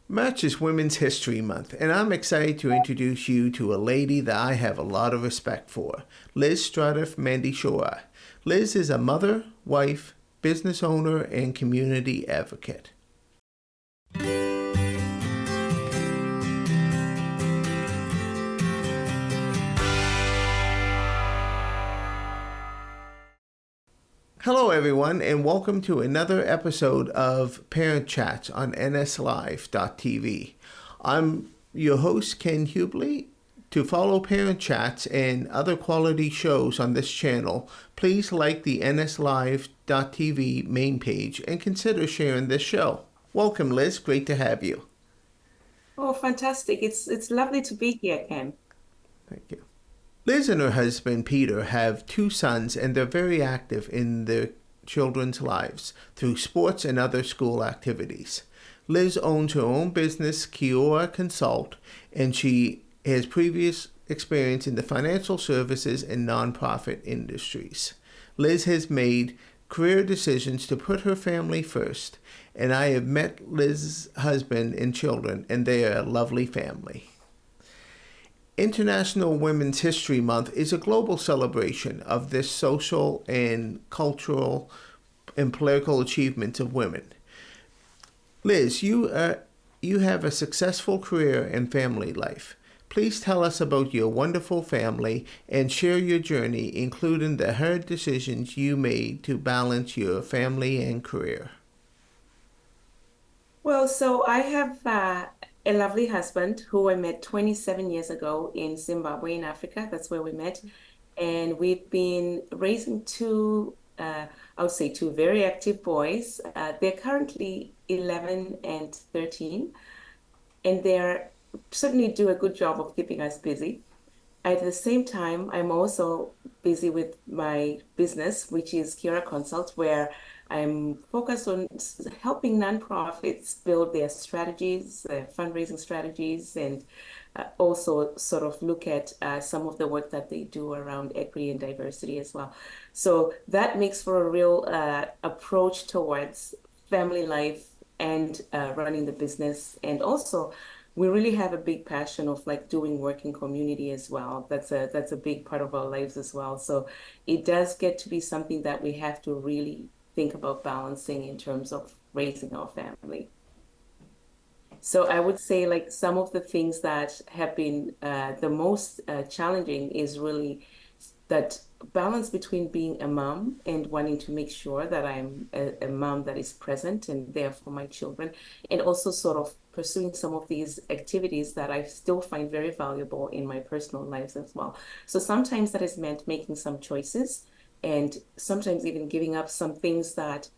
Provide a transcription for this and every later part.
March is Women's History Month, and I'm excited to introduce you to a lady that I have a lot of respect for, Liz Struijf Mandishora. Liz is a mother, wife, business owner, and community advocate. Hello, everyone, and welcome to another episode of Parent Chats on nslive.tv. I'm your host, Ken Hubley. To follow Parent Chats and other quality shows on this channel, please like the nslive.tv main page and consider sharing this show. Welcome, Liz. Great to have you. Oh, fantastic. It's lovely to be here, Ken. Thank you. Liz and her husband, Peter, have two sons, and they're very active in their children's lives through sports and other school activities. Liz owns her own business, Quiora Consult, and she has previous experience in the financial services and nonprofit industries. Liz has made career decisions to put her family first, and I have met Liz's husband and children, and they are a lovely family. International Women's History Month is a global celebration of this social and cultural and political achievements of women. Liz, you have a successful career and family life. Please tell us about your wonderful family and share your journey, including the hard decisions you made to balance your family and career. Well, so I have a lovely husband who I met 27 years ago in Zimbabwe, in Africa. That's where we met. And we've been raising I would say two very active boys. They're currently 11 and 13, and they're certainly do a good job of keeping us busy. At the same time, I'm also busy with my business, which is Quiora Consult, where I'm focused on helping nonprofits build their strategies, their fundraising strategies, and also sort of look at some of the work that they do around equity and diversity as well. So that makes for a real approach towards family life and running the business. And also, we really have a big passion of like doing work in community as well. That's a big part of our lives as well. So it does get to be something that we have to really think about balancing in terms of raising our family. So I would say like some of the things that have been the most challenging is really that balance between being a mom and wanting to make sure that I'm a mom that is present and there for my children, and also sort of pursuing some of these activities that I still find very valuable in my personal lives as well. So sometimes that has meant making some choices and sometimes even giving up some things that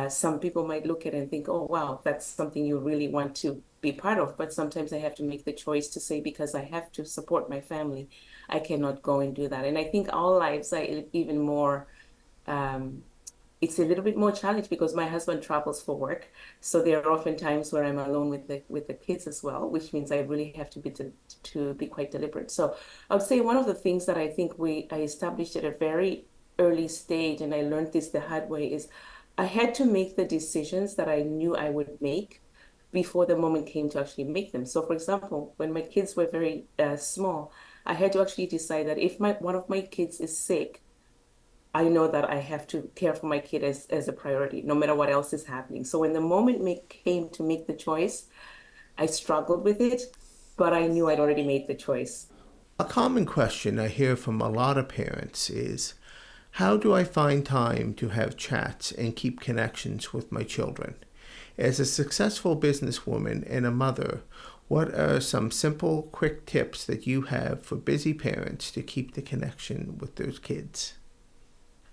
some people might look at and think, oh, wow, that's something you really want to be part of. But sometimes I have to make the choice to say, because I have to support my family, I cannot go and do that. And I think our lives are even more, it's a little bit more challenged because my husband travels for work. So there are often times where I'm alone with the kids as well, which means I really have to be quite deliberate. So I would say one of the things that I think I established at a very early stage, and I learned this the hard way, is I had to make the decisions that I knew I would make before the moment came to actually make them. So, for example, when my kids were very small, I had to actually decide that if one of my kids is sick, I know that I have to care for my kid as a priority, no matter what else is happening. So when the moment came to make the choice, I struggled with it, but I knew I'd already made the choice. A common question I hear from a lot of parents is, how do I find time to have chats and keep connections with my children? As a successful businesswoman and a mother, what are some simple, quick tips that you have for busy parents to keep the connection with their kids?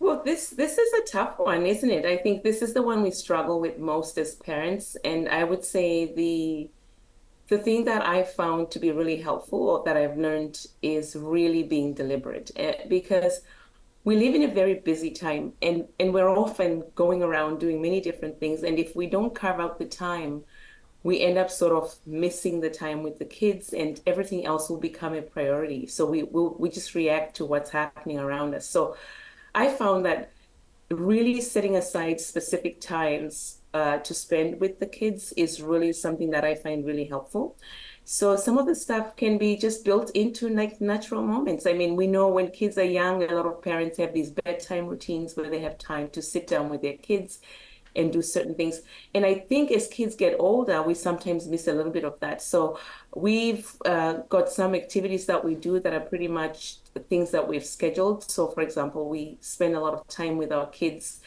Well, this is a tough one, isn't it? I think this is the one we struggle with most as parents. And I would say the thing that I found to be really helpful or that I've learned is really being deliberate, because we live in a very busy time and we're often going around doing many different things. And if we don't carve out the time, we end up sort of missing the time with the kids and everything else will become a priority. So we just react to what's happening around us. So I found that really setting aside specific times to spend with the kids is really something that I find really helpful. So some of the stuff can be just built into like natural moments. I mean, we know when kids are young, a lot of parents have these bedtime routines where they have time to sit down with their kids and do certain things. And I think as kids get older, we sometimes miss a little bit of that. So we've got some activities that we do that are pretty much things that we've scheduled. So, for example, we spend a lot of time with our kids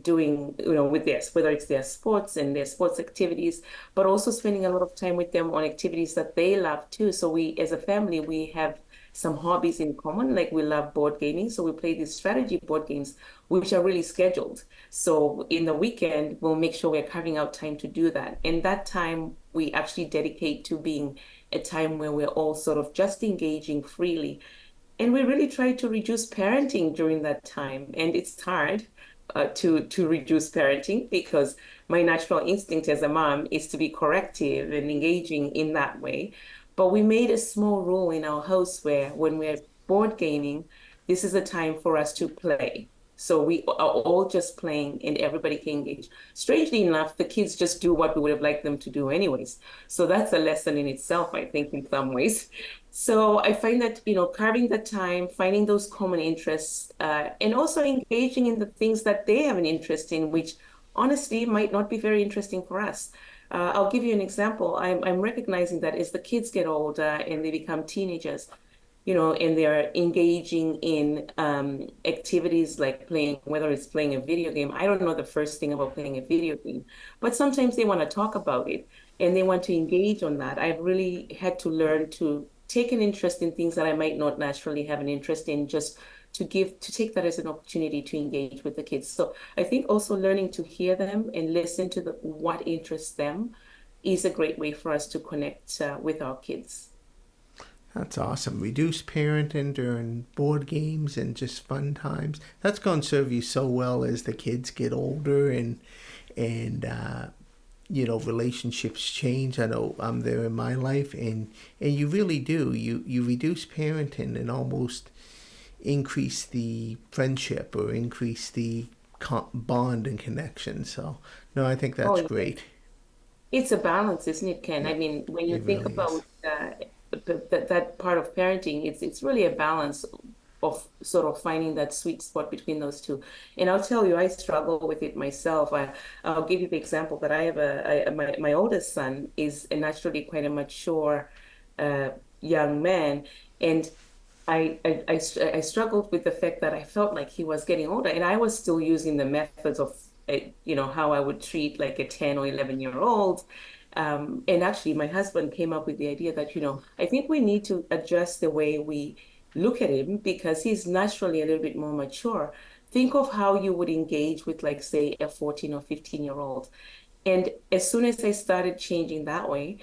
doing, with their, whether it's their sports and their sports activities, but also spending a lot of time with them on activities that they love too. So we, as a family, we have some hobbies in common, like we love board gaming. So we play these strategy board games, which are really scheduled. So in the weekend, we'll make sure we're carving out time to do that. And that time we actually dedicate to being a time where we're all sort of just engaging freely. And we really try to reduce parenting during that time. And it's hard to reduce parenting because my natural instinct as a mom is to be corrective and engaging in that way. But we made a small rule in our house where when we're board gaming, this is a time for us to play. So we are all just playing and everybody can engage. Strangely enough, the kids just do what we would have liked them to do anyways. So that's a lesson in itself, I think, in some ways. So I find that, carving the time, finding those common interests, and also engaging in the things that they have an interest in, which honestly might not be very interesting for us. I'll give you an example. I'm recognizing that as the kids get older and they become teenagers, and they're engaging in activities like playing, whether it's playing a video game. I don't know the first thing about playing a video game, but sometimes they want to talk about it and they want to engage on that. I've really had to learn to take an interest in things that I might not naturally have an interest in, just to take that as an opportunity to engage with the kids. So I think also learning to hear them and listen to what interests them is a great way for us to connect with our kids. That's awesome. Reduce parenting during board games and just fun times. That's going to serve you so well as the kids get older and relationships change. I know I'm there in my life, and you really do. You reduce parenting and almost increase the friendship or increase the bond and connection. So no, I think Oh, that's great. it's a balance, isn't it, Ken? I Yeah, mean, when you it think really is. about that part of parenting, it's really a balance of sort of finding that sweet spot between those two. And I'll tell you, I struggle with it myself. I'll give you the example that I have my oldest son is a naturally quite a mature uh, young man, and I struggled with the fact that I felt like he was getting older, and I was still using the methods of how I would treat like a 10 or 11-year old. And actually, my husband came up with the idea that, I think we need to adjust the way we look at him because he's naturally a little bit more mature. Think of how you would engage with, like, say, a 14 or 15-year-old. And as soon as I started changing that way,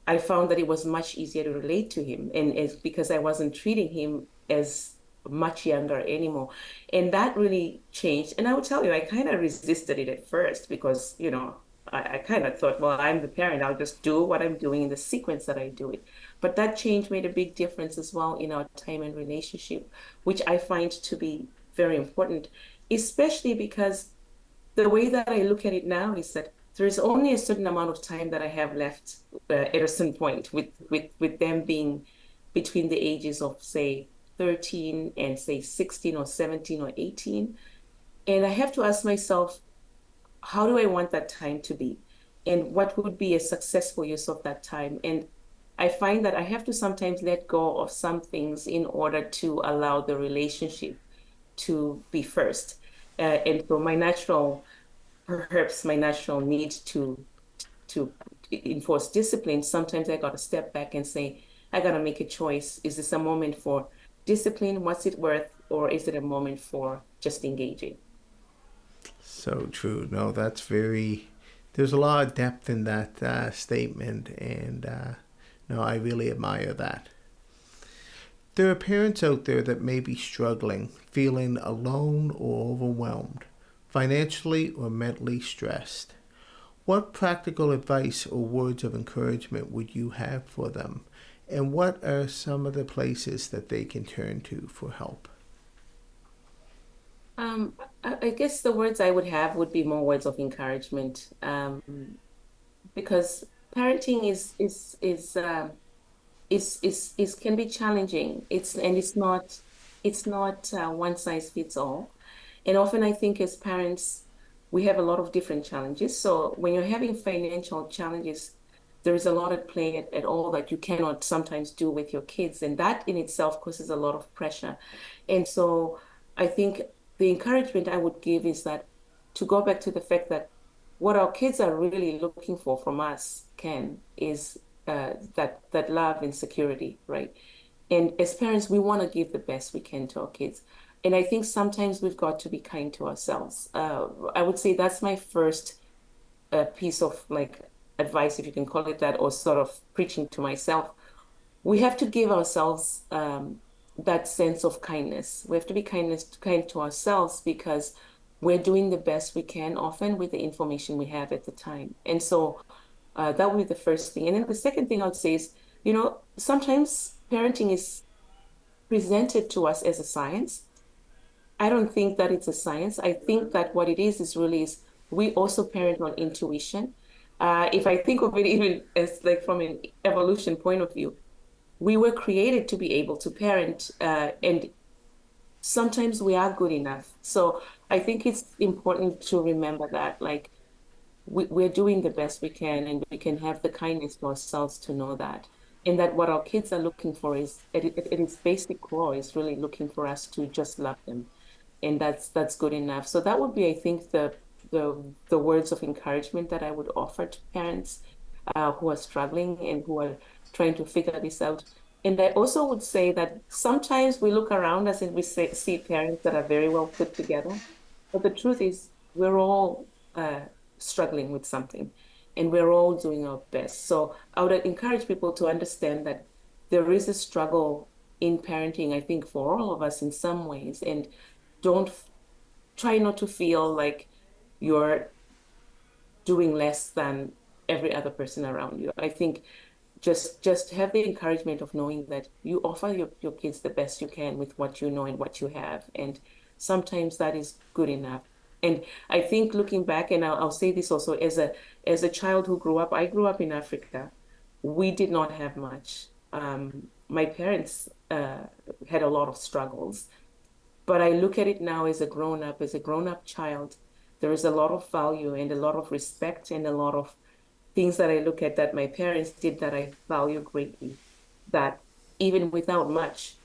I found that it was much easier to relate to him. And it's because I wasn't treating him as much younger anymore. And that really changed. And I would tell you, I kind of resisted it at first because, I kind of thought, well, I'm the parent. I'll just do what I'm doing in the sequence that I do it. But that change made a big difference as well in our time and relationship, which I find to be very important, especially because the way that I look at it now is that there's only a certain amount of time that I have left at a certain point with them being between the ages of say 13 and say 16 or 17 or 18. And I have to ask myself, how do I want that time to be? And what would be a successful use of that time? And I find that I have to sometimes let go of some things in order to allow the relationship to be first. And so perhaps my natural need to enforce discipline, sometimes I got to step back and say, I got to make a choice. Is this a moment for discipline? What's it worth? Or is it a moment for just engaging? So true. No, that's very. There's a lot of depth in that statement, and no, I really admire that. There are parents out there that may be struggling, feeling alone or overwhelmed, financially or mentally stressed. What practical advice or words of encouragement would you have for them? And what are some of the places that they can turn to for help? I guess the words I would have would be more words of encouragement, because parenting is can be challenging. It's not one size fits all. And often I think as parents, we have a lot of different challenges. So when you're having financial challenges, there is a lot at play at all that you cannot sometimes do with your kids. And that in itself causes a lot of pressure. And so I think the encouragement I would give is that to go back to the fact that what our kids are really looking for from us, Ken, is that love and security, right? And as parents, we want to give the best we can to our kids. And I think sometimes we've got to be kind to ourselves. I would say that's my first piece of like advice, if you can call it that, or sort of preaching to myself. We have to give ourselves that sense of kindness. We have to be kind to ourselves because we're doing the best we can often with the information we have at the time. And so that would be the first thing. And then the second thing I would say is, sometimes parenting is presented to us as a science. I don't think that it's a science. I think that what it is really is we also parent on intuition. If I think of it even as like from an evolution point of view, we were created to be able to parent, and sometimes we are good enough. So I think it's important to remember that, like, we're doing the best we can, and we can have the kindness to ourselves to know that. And that what our kids are looking for is, at its basic core, is really looking for us to just love them. And that's good enough. So that would be, I think, the words of encouragement that I would offer to parents who are struggling and who are trying to figure this out. And I also would say that sometimes we look around us and we see parents that are very well put together. But the truth is, we're all struggling with something and we're all doing our best. So I would encourage people to understand that there is a struggle in parenting, I think, for all of us in some ways. And don't try not to feel like you're doing less than every other person around you. I think just have the encouragement of knowing that you offer your kids the best you can with what you know and what you have. And sometimes that is good enough. And I think looking back, and I'll say this also as a child who grew up, I grew up in Africa. We did not have much. My parents had a lot of struggles, but I look at it now as a grown up child. There is a lot of value and a lot of respect and a lot of things that I look at that my parents did that I value greatly. That even without much,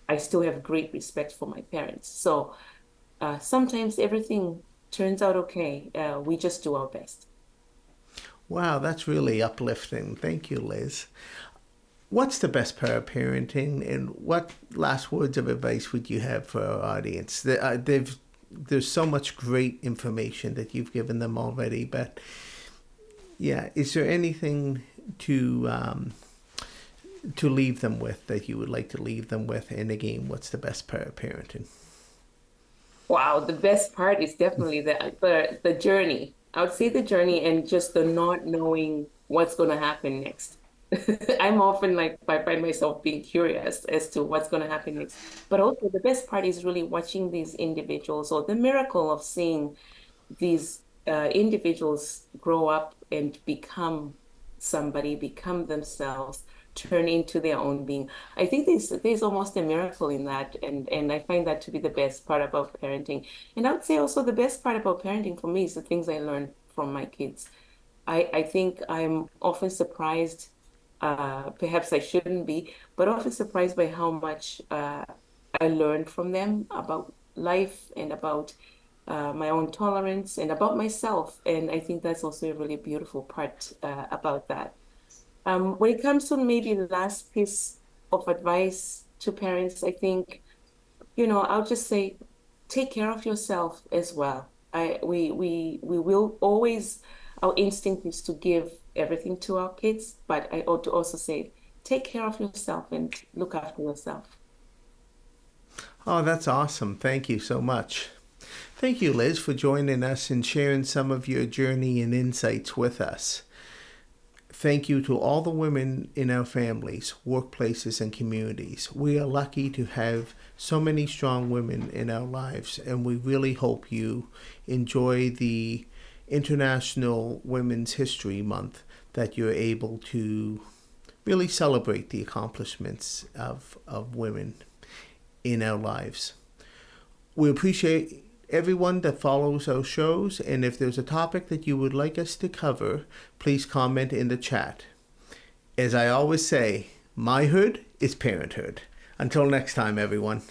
I still have great respect for my parents. So sometimes everything turns out okay. We just do our best. Wow, that's really uplifting. Thank you, Liz. What's the best part of parenting, and what last words of advice would you have for our audience? There's so much great information that you've given them already, but yeah, is there anything to leave them with that you would like to leave them with? And again, what's the best part of parenting? Wow, the best part is definitely the journey. I would say the journey and just the not knowing what's going to happen next. I'm often like I find myself being curious as to what's going to happen next. But also the best part is really watching these individuals, or the miracle of seeing these individuals grow up and become somebody, become themselves, turn into their own being. I think there's almost a miracle in that, and I find that to be the best part about parenting. And I would say also the best part about parenting for me is the things I learned from my kids. I think I'm often surprised, perhaps I shouldn't be, but often surprised by how much I learned from them about life and about my own tolerance and about myself. And I think that's also a really beautiful part about that. When it comes to maybe the last piece of advice to parents, I think, I'll just say, take care of yourself as well. We will always, our instinct is to give everything to our kids, but I ought to also say, take care of yourself and look after yourself. Oh, that's awesome. Thank you so much. Thank you, Liz, for joining us and sharing some of your journey and insights with us. thank you to all the women in our families, workplaces, and communities. We are lucky to have so many strong women in our lives, and we really hope you enjoy the International Women's History Month, that you're able to really celebrate the accomplishments of women in our lives. We appreciate everyone that follows our shows, and if there's a topic that you would like us to cover, please comment in the chat. As I always say, my hood is parenthood. Until next time, everyone.